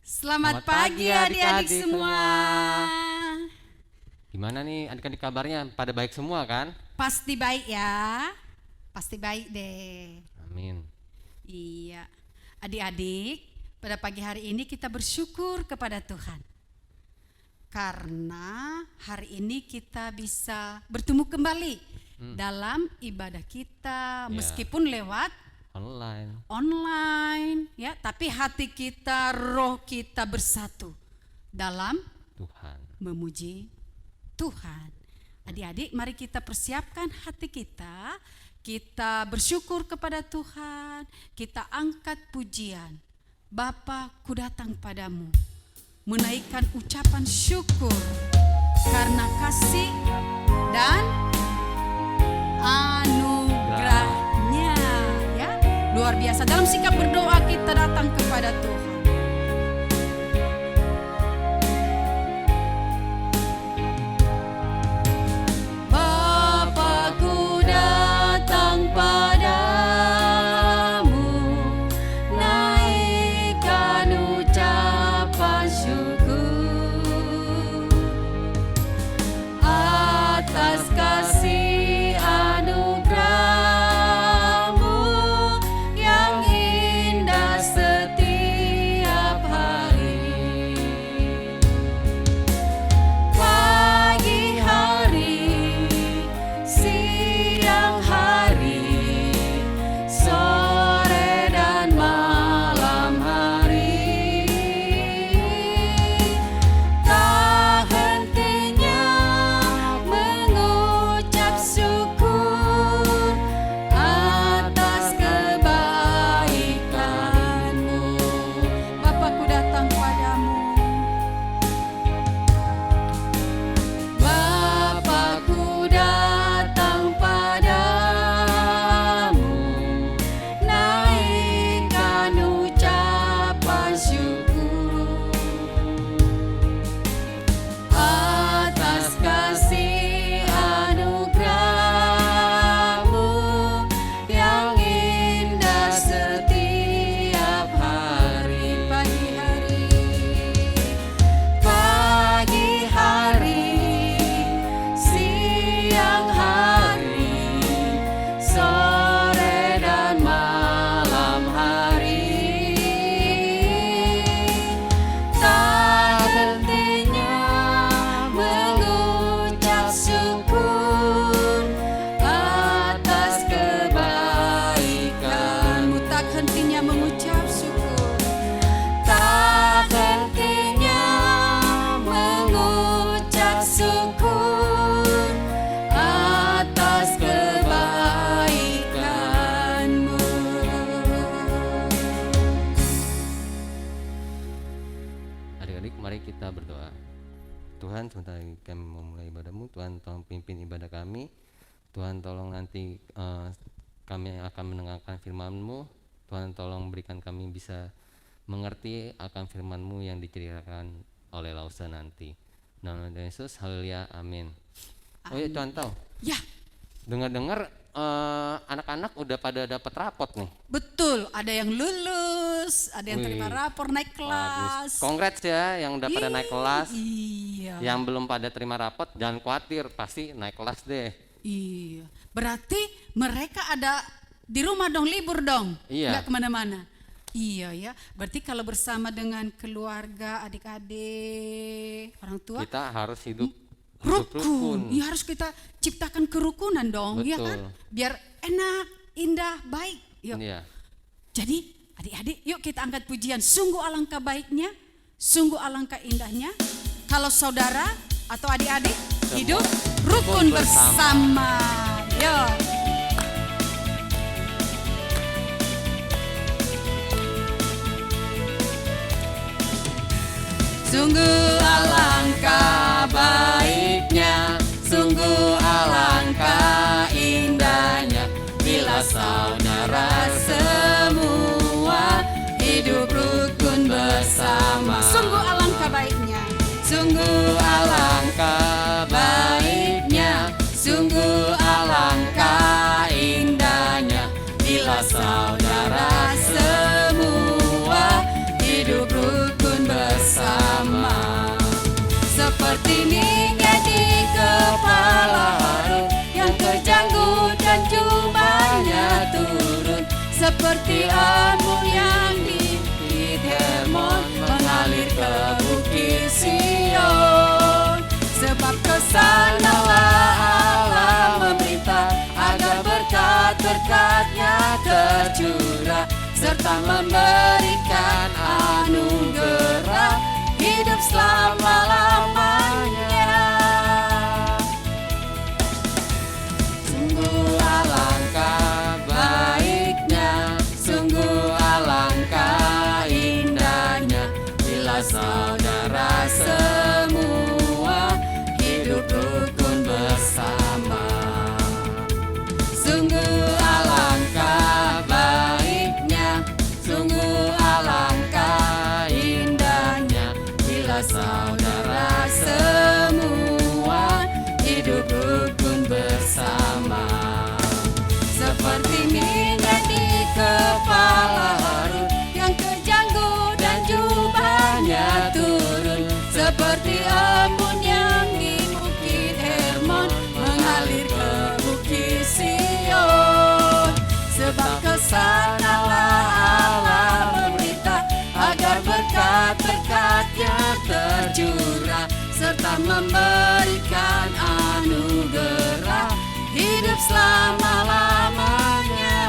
Selamat pagi adik-adik semua. Gimana nih adik-adik kabarnya? Pada baik semua kan? Pasti baik ya. Pasti baik deh. Amin. Iya. Adik-adik, pada pagi hari ini kita bersyukur kepada Tuhan. Karena hari ini kita bisa bertemu kembali dalam ibadah kita meskipun lewat online ya, tapi hati kita, roh kita bersatu dalam Tuhan, memuji Tuhan. Adik-adik, mari kita persiapkan hati kita. Kita bersyukur kepada Tuhan. Kita angkat pujian. Bapa, ku datang padamu, menaikkan ucapan syukur karena kasih dan anugerahnya ya. Luar biasa, dalam sikap berdoa kita datang kepada Tuhan. Bapa, ku datang padamu, naikkan ucapan syukur atas kasih anugerahmu yang indah setiap hari. Pagi hari, siang hari, sore dan malam hari, tak hentinya mengucap syukur atas kebaikanmu. Bapa, ku datang padamu. Bapa, ku datang padamu, naikkan ucapan syukur atas kasih anugerahmu yang indah setiap hari. Pagi hari, siang hari, sore dan malam hari, tak hentinya mengucap syukur atas kebaikanmu. Tak hentinya mengucap syukur, tak hentinya mengucap syukur atas kebaikanmu. Adik-adik, mari kita berdoa. Tuhan, sebentar lagi kami memulai ibadahmu. Tuhan, tolong pimpin ibadah kami. Tuhan, tolong nanti kami akan mendengarkan firman-Mu. Tuhan, tolong berikan kami bisa mengerti akan firman-Mu yang diceritakan oleh Lausa nanti. Dalam nama Yesus, haleluya, amin. Oh iya, Tuhan tahu, Ya, dengar-dengar anak-anak udah pada dapat rapot nih. betul. Ada yang lulus, ada yang terima Wih, rapor naik kelas. Congrats ya yang udah pada naik kelas. Iya. Yang belum pada terima rapot jangan khawatir, pasti naik kelas deh. Iya. Berarti mereka ada di rumah dong, libur dong. Iya. Nggak kemana-mana. Iya ya. Berarti kalau bersama dengan keluarga, adik-adik, orang tua, Kita harus hidup rukun. Iya, harus kita ciptakan kerukunan dong, ya kan? Betul. Biar enak, indah, baik. Yuk. Iya. Jadi adik-adik, yuk kita angkat pujian. Sungguh alangkah baiknya, sungguh alangkah indahnya kalau saudara atau adik-adik hidup rukun bersama. Yuk. Sungguh alangkah baiknya, sungguh alangkah indahnya bila saudara semua hidup rukun bersama. Sungguh alangkah baiknya, sungguh alangkah baiknya, sungguh alangkah indahnya bila saudara semua hidup rukun bersama. seperti embun yang di Hermon mengalir ke bukit Sion. Sebab kesanalah Allah memerintah agar berkat-berkat-Nya tercurah, serta memberikan anugerah hidup selama-lamanya. Sungguh alangkah baiknya, sungguh alangkah indahnya, bila saudara semua hidup rukun bersama. Sungguh alangkah baiknya, sungguh alangkah indahnya, bila saudara semua hidup rukun bersama. Seperti minyak di kepala Harun yang terjanggut dan jubahnya turun, seperti embun yang di bukit Hermon mengalir ke bukit Sion. Sebab kesanalah Allah memerintah agar berkat-berkat-Nya tercurah, serta memberikan anugerah hidup selama-lamanya.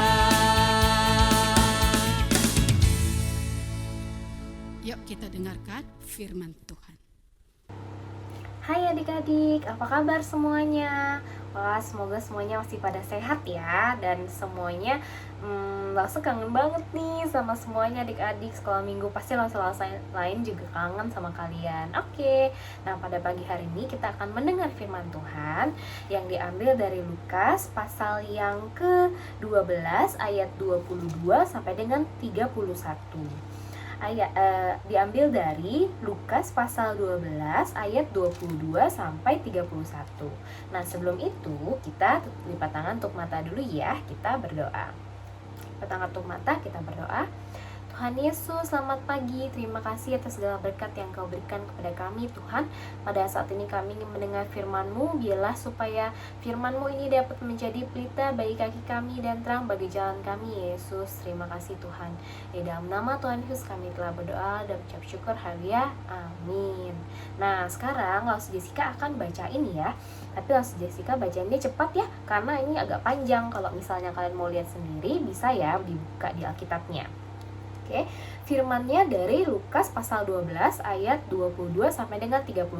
Yuk kita dengarkan firman Tuhan. Hai adik-adik, apa kabar semuanya? Wah, semoga semuanya masih pada sehat ya. Dan semuanya langsung kangen banget nih sama semuanya adik-adik. Sekolah minggu pasti langsung lain juga kangen sama kalian. Oke, nah pada pagi hari ini kita akan mendengar firman Tuhan yang diambil dari Lukas pasal yang ke-12 ayat 22 sampai dengan 31. Diambil dari Lukas pasal 12 ayat 22 sampai 31. Nah, sebelum itu kita lipat tangan untuk mata dulu ya. Kita berdoa. Lipat tangan untuk mata, kita berdoa. Tuhan Yesus, selamat pagi. Terima kasih atas segala berkat yang Kau berikan kepada kami, Tuhan. Pada saat ini kami ingin mendengar firman-Mu. Biarlah supaya firman-Mu ini dapat menjadi pelita bagi kaki kami dan terang bagi jalan kami, Yesus. Terima kasih, Tuhan. Di dalam nama Tuhan Yesus kami telah berdoa dan ucap syukur. Haleluya. Amin. Nah, sekarang Laus Jessica akan baca ini ya. Tapi Laus Jessica bacainnya cepat ya, karena ini agak panjang. Kalau misalnya kalian mau lihat sendiri, bisa ya dibuka di Alkitabnya. Oke, firmannya dari Lukas pasal 12 ayat 22 sampai dengan 31.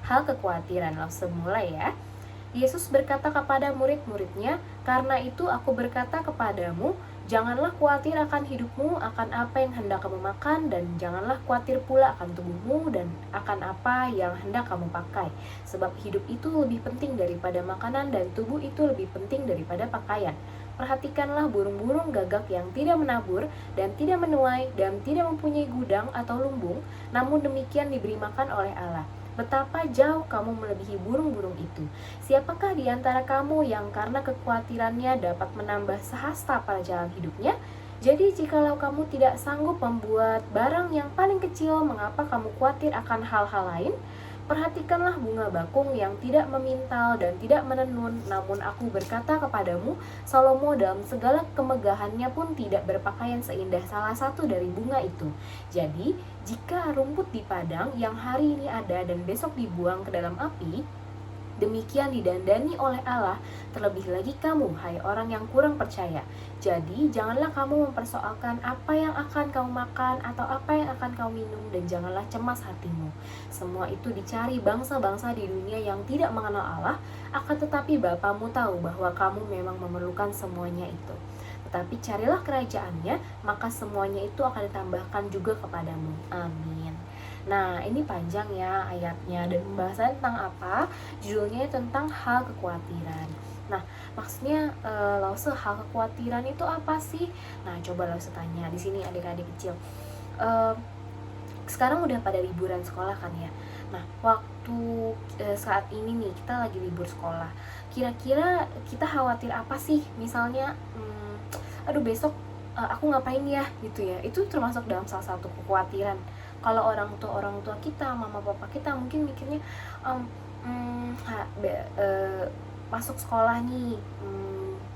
Hal kekhawatiran, langsung mulai ya. Yesus berkata kepada murid-muridnya, "Karena itu aku berkata kepadamu, janganlah khawatir akan hidupmu, akan apa yang hendak kamu makan, dan janganlah khawatir pula akan tubuhmu dan akan apa yang hendak kamu pakai. Sebab hidup itu lebih penting daripada makanan, dan tubuh itu lebih penting daripada pakaian. Perhatikanlah burung-burung gagak yang tidak menabur dan tidak menuai dan tidak mempunyai gudang atau lumbung, namun demikian diberi makan oleh Allah. Betapa jauh kamu melebihi burung-burung itu. Siapakah di antara kamu yang karena kekhawatirannya dapat menambah sehasta pada jalan hidupnya? Jadi jikalau kamu tidak sanggup membuat barang yang paling kecil, mengapa kamu khawatir akan hal-hal lain? Perhatikanlah bunga bakung yang tidak memintal dan tidak menenun, namun aku berkata kepadamu, Salomo dalam segala kemegahannya pun tidak berpakaian seindah salah satu dari bunga itu. Jadi, jika rumput di padang yang hari ini ada dan besok dibuang ke dalam api, demikian didandani oleh Allah, terlebih lagi kamu, hai orang yang kurang percaya. Jadi, janganlah kamu mempersoalkan apa yang akan kamu makan atau apa yang akan kamu minum, dan janganlah cemas hatimu. Semua itu dicari bangsa-bangsa di dunia yang tidak mengenal Allah, akan tetapi Bapamu tahu bahwa kamu memang memerlukan semuanya itu. Tetapi carilah kerajaan-Nya, maka semuanya itu akan ditambahkan juga kepadamu. Amin. Nah, ini panjang ya ayatnya, dan pembahasannya tentang apa? Judulnya tentang hal kekhawatiran. Nah, maksudnya Lause, hal kekhawatiran itu apa sih? Nah, coba Lause tanya di sini adik-adik kecil. Sekarang udah pada liburan sekolah kan ya. Nah, waktu saat ini nih kita lagi libur sekolah. Kira-kira kita khawatir apa sih? Misalnya, aduh besok aku ngapain ya gitu ya. Itu termasuk dalam salah satu kekhawatiran. Kalau orang tua kita, mama papa kita mungkin mikirnya masuk sekolah nih,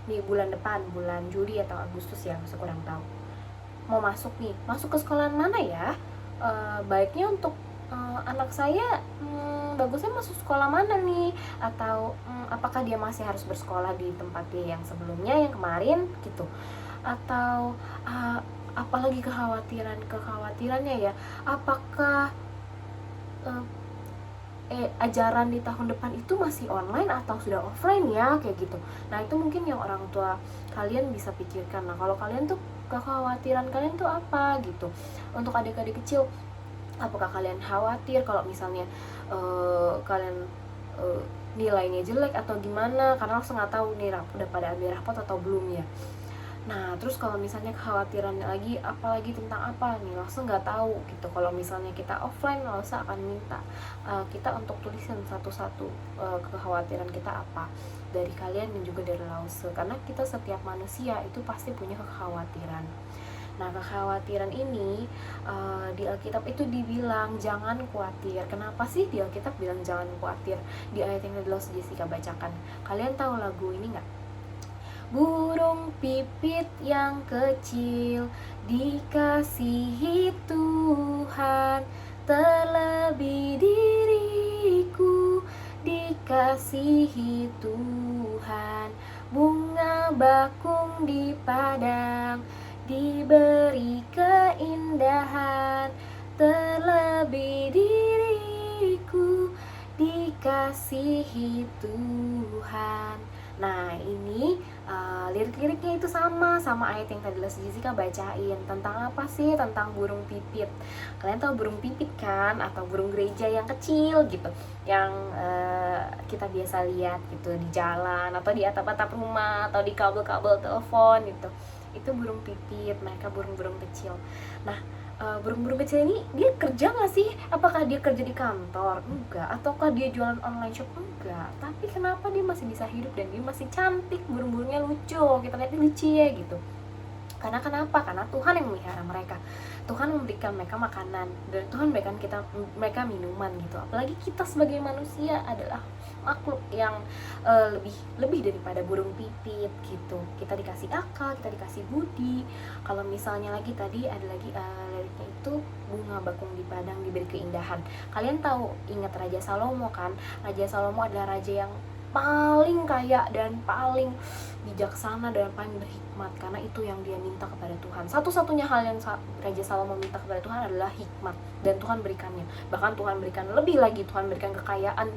nih bulan depan, bulan Juli atau Agustus ya, kurang tahu, mau masuk nih, masuk ke sekolahan mana ya, baiknya untuk anak saya bagusnya masuk sekolah mana nih, atau apakah dia masih harus bersekolah di tempat dia yang sebelumnya, yang kemarin gitu, atau apalagi kekhawatirannya ya, apakah ajaran di tahun depan itu masih online atau sudah offline ya, kayak gitu. Nah itu mungkin yang orang tua kalian bisa pikirkan. Nah kalau kalian tuh, kekhawatiran kalian tuh apa gitu, untuk adik-adik kecil, apakah kalian khawatir kalau misalnya kalian nilainya jelek atau gimana, karena langsung nggak tahu nih udah pada ambil rapot atau belum ya. Nah terus kalau misalnya kekhawatirannya lagi apalagi tentang apa nih, langsung nggak tahu gitu. Kalau misalnya kita offline, langsung akan minta kita untuk tulisin satu-satu kekhawatiran kita apa, dari kalian dan juga dari Lause, karena kita setiap manusia itu pasti punya kekhawatiran. Nah kekhawatiran ini di Alkitab itu dibilang jangan khawatir. Kenapa sih di Alkitab bilang jangan khawatir? Di ayat yang tadi Lause Jessica bacakan, kalian tahu lagu ini nggak? Burung pipit yang kecil dikasihi Tuhan, terlebih diriku dikasihi Tuhan. Bunga bakung di padang diberi keindahan, terlebih diriku dikasihi Tuhan. Nah ini lirik-liriknya itu sama ayat yang tadi Lause Jessica bacain. Tentang apa sih? Tentang burung pipit. Kalian tahu burung pipit kan? Atau burung gereja yang kecil gitu, yang kita biasa lihat gitu di jalan, atau di atap-atap rumah, atau di kabel-kabel telepon gitu. Itu burung pipit, mereka burung-burung kecil. Nah burung-burung kecil ini dia kerja nggak sih? Apakah dia kerja di kantor? Enggak. Ataukah dia jualan online shop? Enggak. Tapi kenapa dia masih bisa hidup dan dia masih cantik, burung-burungnya lucu, kita lihat lucu ya gitu. Karena kenapa? Karena Tuhan yang memelihara mereka. Tuhan memberikan mereka makanan, dan Tuhan memberikan mereka minuman gitu. Apalagi kita sebagai manusia adalah makhluk yang lebih daripada burung pipit gitu. Kita dikasih akal, kita dikasih budi. Kalau misalnya lagi tadi ada lagi liriknya itu, bunga bakung di padang diberi keindahan. Kalian tahu, ingat Raja Salomo kan? Raja Salomo adalah raja yang paling kaya dan paling bijaksana dan paling berhikmat, karena itu yang dia minta kepada Tuhan. Satu-satunya hal yang Raja Salomo minta kepada Tuhan adalah hikmat, dan Tuhan berikannya. Bahkan Tuhan berikan lebih lagi, Tuhan berikan kekayaan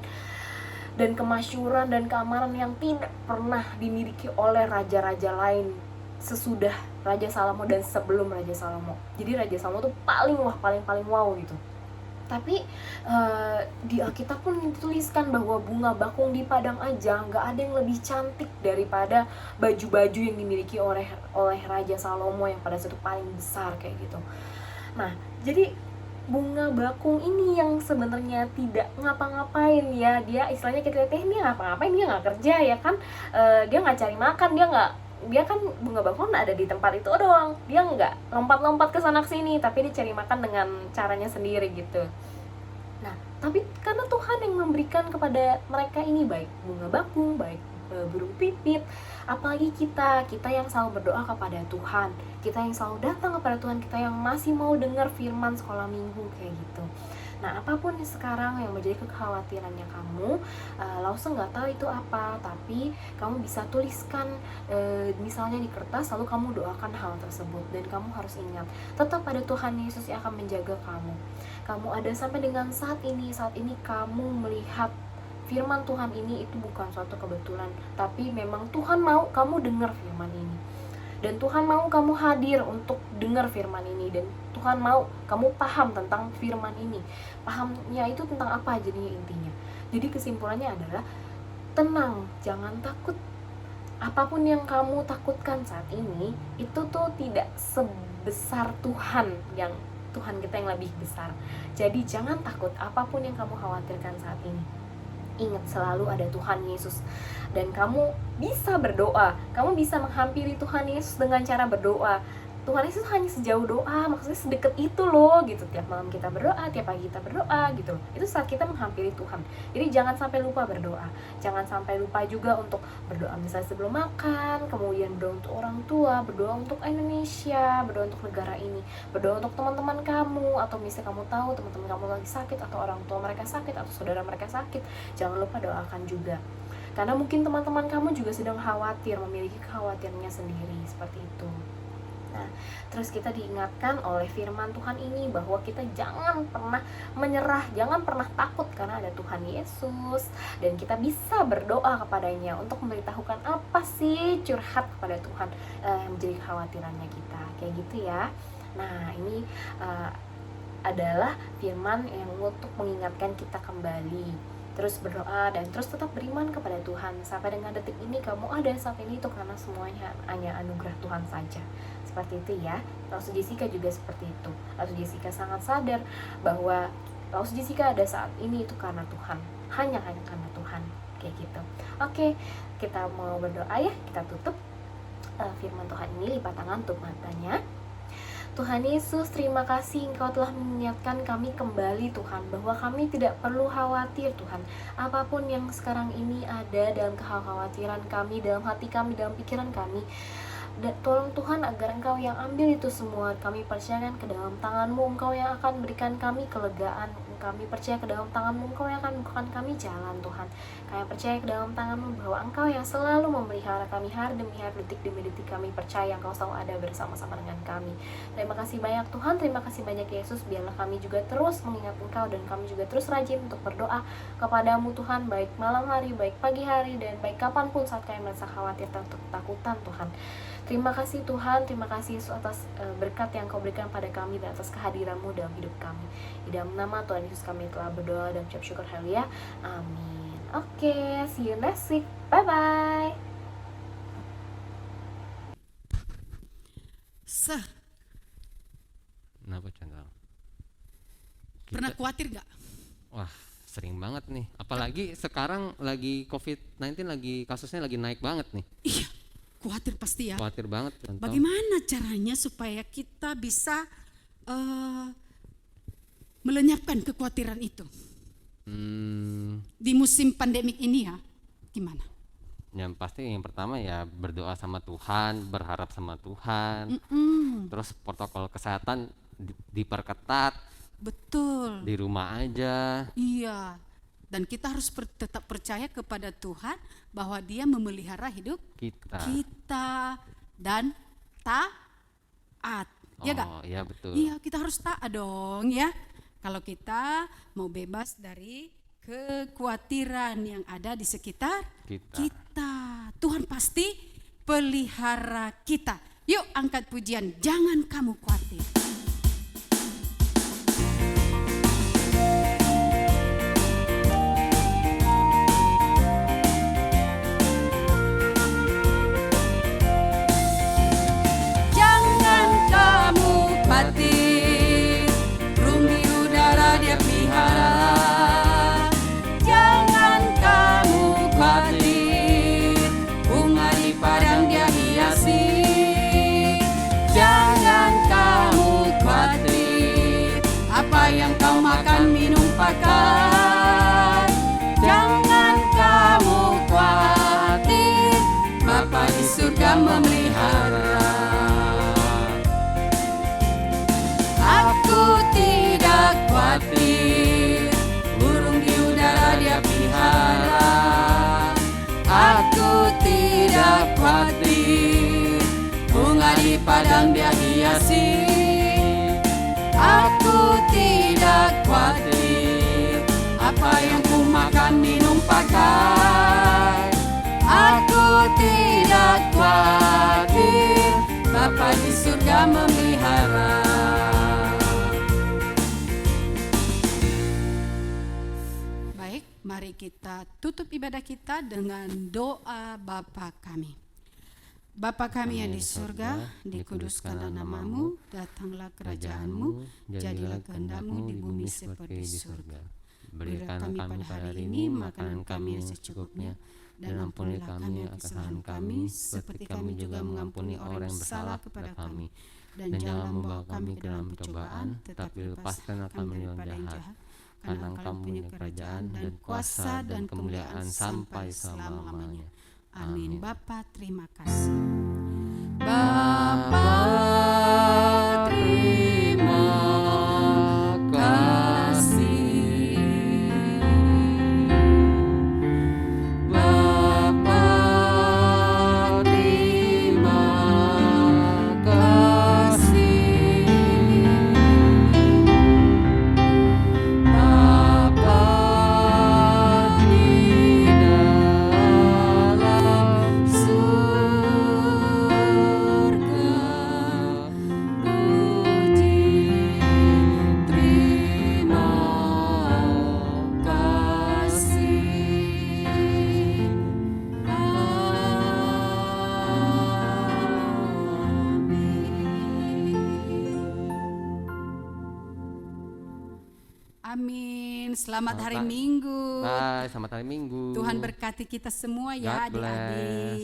dan kemasyhuran dan keamanan yang tidak pernah dimiliki oleh raja-raja lain sesudah Raja Salomo dan sebelum Raja Salomo. Jadi Raja Salomo tuh paling wow gitu. Tapi di Alkitab pun dituliskan bahwa bunga bakung di padang aja nggak ada yang lebih cantik daripada baju-baju yang dimiliki oleh Raja Salomo yang pada saat itu paling besar kayak gitu. Nah, jadi bunga bakung ini yang sebenarnya tidak ngapa-ngapain ya, dia istilahnya kita lihat dia ngapa-ngapain, dia nggak kerja ya kan, dia nggak cari makan, dia kan bunga bakung ada di tempat itu doang, dia nggak lompat-lompat ke sana sini, tapi dia cari makan dengan caranya sendiri gitu. Nah tapi karena Tuhan yang memberikan kepada mereka ini, baik bunga bakung, baik burung pipit, apalagi kita yang selalu berdoa kepada Tuhan, kita yang selalu datang kepada Tuhan, kita yang masih mau dengar firman sekolah minggu kayak gitu. Nah apapun sekarang yang menjadi kekhawatirannya kamu, Lause nggak tahu itu apa, tapi kamu bisa tuliskan misalnya di kertas, lalu kamu doakan hal tersebut, dan kamu harus ingat tetap ada Tuhan Yesus yang akan menjaga kamu. Kamu ada sampai dengan saat ini kamu melihat firman Tuhan ini, itu bukan suatu kebetulan, tapi memang Tuhan mau kamu dengar firman ini, dan Tuhan mau kamu hadir untuk dengar firman ini, dan Tuhan mau kamu paham tentang firman ini. Pahamnya itu tentang apa jadinya intinya? Jadi kesimpulannya adalah tenang, jangan takut. Apapun yang kamu takutkan saat ini itu tuh tidak sebesar Tuhan kita yang lebih besar. Jadi jangan takut apapun yang kamu khawatirkan saat ini. Ingat selalu ada Tuhan Yesus, dan kamu bisa berdoa, kamu bisa menghampiri Tuhan Yesus dengan cara berdoa. Tuhan Yesus hanya sejauh doa, maksudnya sedekat itu loh gitu. Tiap malam kita berdoa, tiap pagi kita berdoa gitu. Itu saat kita menghampiri Tuhan. Jadi jangan sampai lupa berdoa. Jangan sampai lupa juga untuk berdoa misalnya sebelum makan, kemudian berdoa untuk orang tua, berdoa untuk Indonesia, berdoa untuk negara ini, berdoa untuk teman-teman kamu, atau misalnya kamu tahu teman-teman kamu lagi sakit, atau orang tua mereka sakit, atau saudara mereka sakit, jangan lupa doakan juga. Karena mungkin teman-teman kamu juga sedang khawatir, memiliki kekhawatirannya sendiri, seperti itu. Nah, terus kita diingatkan oleh firman Tuhan ini bahwa kita jangan pernah menyerah, jangan pernah takut karena ada Tuhan Yesus, dan kita bisa berdoa kepadanya untuk memberitahukan apa sih curhat kepada Tuhan yang menjadi kekhawatirannya kita, kayak gitu ya. Nah, ini adalah firman yang untuk mengingatkan kita kembali terus berdoa dan terus tetap beriman kepada Tuhan. Sampai dengan detik ini kamu ada saat ini itu karena semuanya hanya anugerah Tuhan saja. Seperti itu ya. Lalu Jessica juga seperti itu. Lalu Jessica sangat sadar bahwa lalu Jessica ada saat ini itu karena Tuhan. Hanya karena Tuhan. Kayak gitu. Oke, kita mau berdoa ya. Kita tutup firman Tuhan ini, lipat tangan, tutup matanya. Tuhan Yesus, terima kasih Engkau telah mengingatkan kami kembali Tuhan, bahwa kami tidak perlu khawatir Tuhan. Apapun yang sekarang ini ada dalam kekhawatiran kami, dalam hati kami, dalam pikiran kami, dan tolong Tuhan agar Engkau yang ambil itu semua. Kami percayakan ke dalam tangan-Mu, Engkau yang akan berikan kami kelegaan. Kami percaya ke dalam tangan-Mu, Engkau yang akan bukan kami jalan Tuhan. Kami percaya ke dalam tangan-Mu bahwa Engkau yang selalu memelihara kami hari demi hari, detik demi detik. Kami percaya Engkau selalu ada bersama-sama dengan kami. Terima kasih banyak Tuhan, terima kasih banyak Yesus. Biarlah kami juga terus mengingat Engkau, dan kami juga terus rajin untuk berdoa kepadamu Tuhan, baik malam hari, baik pagi hari, dan baik kapanpun saat kami merasa khawatir dan ketakutan Tuhan. Terima kasih Tuhan, terima kasih atas berkat yang Kau berikan pada kami dan atas kehadiran-Mu dalam hidup kami. Di dalam nama Tuhan Yesus kami telah berdoa dan ucap syukur, haleluya, amin. Oke, see you next week, bye-bye. Kenapa Chandra? Pernah khawatir gak? Wah, sering banget nih. Apalagi sekarang lagi COVID-19, lagi kasusnya lagi naik banget nih. Iya, khawatir pasti ya. Khawatir banget. Bagaimana caranya supaya kita bisa melenyapkan kekhawatiran itu di musim pandemik ini ya? Gimana? Yang pasti yang pertama ya berdoa sama Tuhan, berharap sama Tuhan. Terus protokol kesehatan diperketat. Betul. Di rumah aja. Iya. Dan kita harus tetap percaya kepada Tuhan bahwa Dia memelihara hidup kita dan taat. Ya gak? Oh iya betul. Iya, kita harus taat dong ya. Kalau kita mau bebas dari kekhawatiran yang ada di sekitar kita. Tuhan pasti pelihara kita. Yuk angkat pujian, jangan kamu khawatir. Jangan kamu khawatir, bumi udara Dia pelihara. Jangan kamu khawatir, bunga di padang Dia hiasi. Jangan kamu khawatir, apa yang kau makan, minum, pakai. Jangan kamu khawatir, Bapa di surga memelihara. Aku tidak khawatir, burung di udara Dia pelihara. Aku tidak khawatir, bunga di padang Dia hiasi. Aku tidak khawatir, apa yang ku makan, minum, pakai. Aku tidak khawatir, Bapa di surga memelihara. Baik, mari kita tutup ibadah kita dengan doa Bapa kami. Bapa kami yang di surga, dikuduskanlah nama-Mu, datanglah kerajaan-Mu, jadilah kehendak-Mu di bumi seperti di surga. Berikan kami pada hari ini makanan kami yang secukupnya, dan ampunilah kami kesalahan kami, seperti kami juga mengampuni orang yang bersalah kepada kami. dan jangan membawa kami ke dalam pencobaan, tetapi lepaskan kami daripada yang jahat. Karena Engkau punya kerajaan dan kuasa dan kemuliaan sampai selama-lamanya. Amin. Bapa, terima kasih. Bapa, terima kasih. Bapa, terima kasih. Bapa di dalam surga, puji terima kasih. Amin. Selamat hari Selamat- Minggu. Bye, selamat hari Minggu. Tuhan berkati kita semua ya God bless. adik-adik.